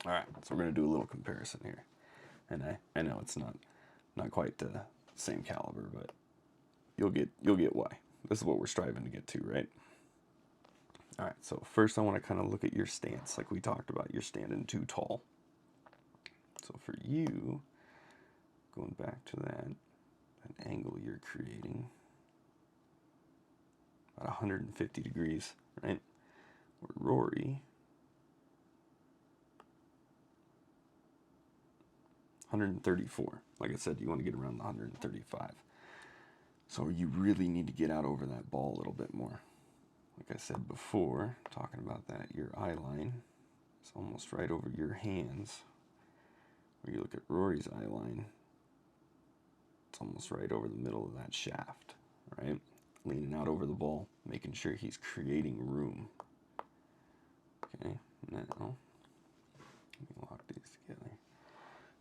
All right, so we're gonna do a little comparison here, and I know it's not quite the same caliber, but you'll get why. This is what we're striving to get to, right? All right, so first I want to kind of look at your stance, like we talked about. You're standing too tall. So for you, going back to that angle you're creating, about 150 degrees, right? Where Rory, 134. Like I said, you want to get around the 135. So you really need to get out over that ball a little bit more. Like I said before, talking about that, your eye line is almost right over your hands. Where you look at Rory's eye line, it's almost right over the middle of that shaft, right? Leaning out over the ball, making sure he's creating room. Okay, now, let me lock these together.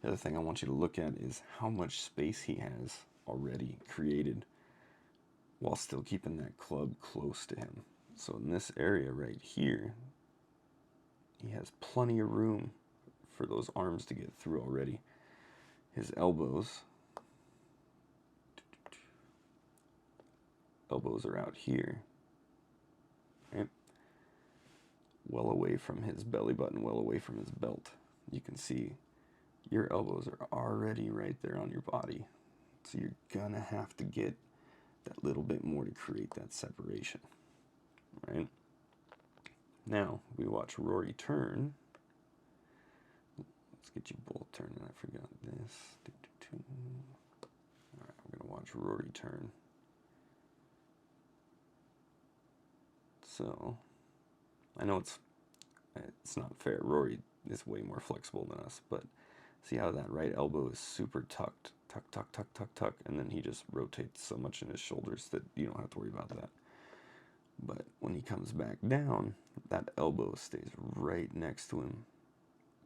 The other thing I want you to look at is how much space he has already created while still keeping that club close to him. So in this area right here, he has plenty of room for those arms to get through already. His elbows are out here, right? Well away from his belly button, well away from his belt. You can see your elbows are already right there on your body. So you're gonna have to get that little bit more to create that separation, right? Now, we watch Rory turn. Let's get you both turning. I forgot this. All right, we're gonna watch Rory turn. So, I know it's not fair. Rory is way more flexible than us, but see how that right elbow is super tucked, tuck, tuck, tuck, tuck, tuck, and then he just rotates so much in his shoulders that you don't have to worry about that. But when he comes back down, that elbow stays right next to him,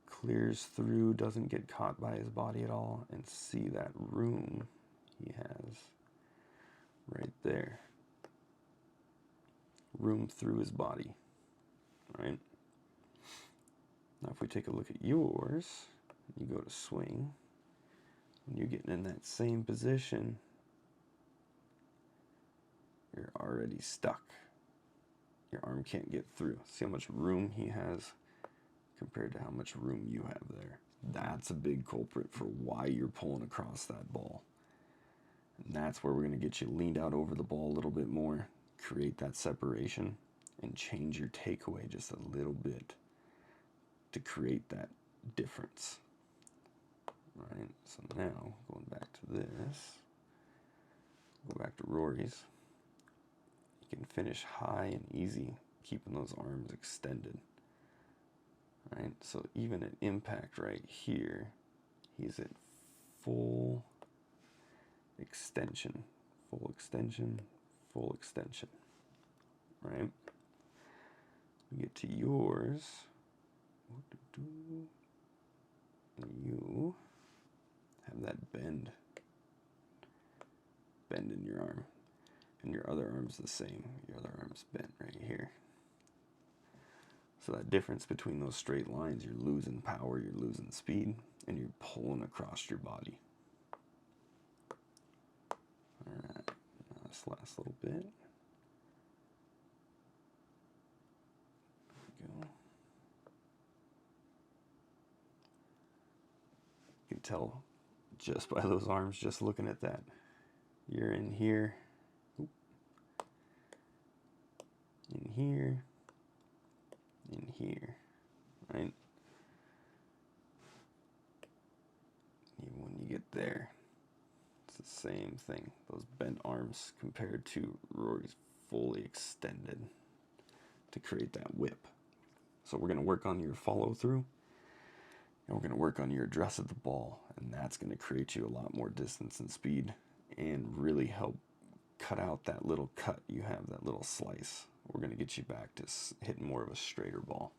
clears through, doesn't get caught by his body at all, and see that room he has right there. Room through his body, right? Now if we take a look at yours, you go to swing, when you're getting in that same position, you're already stuck. Your arm can't get through. See how much room he has compared to how much room you have there. That's a big culprit for why you're pulling across that ball. And that's where we're going to get you leaned out over the ball a little bit more, create that separation, and change your takeaway just a little bit to create that difference. Right, so now, going back to this, go back to Rory's. You can finish high and easy, keeping those arms extended. Right, so even at impact right here, he's at full extension, full extension, full extension. Right? We get to yours. You have that bend in your arm, and your other arm's the same. Your other arm's bent right here. So that difference between those straight lines, you're losing power, you're losing speed, and you're pulling across your body. All right, now this last little bit. There we go. You can tell just by those arms, just looking at that. You're in here, in here, in here, right? Even when you get there, it's the same thing. Those bent arms compared to Rory's fully extended to create that whip. So we're going to work on your follow through, and we're going to work on your address of the ball, and that's going to create you a lot more distance and speed and really help cut out that little cut you have, that little slice. We're going to get you back to hitting more of a straighter ball.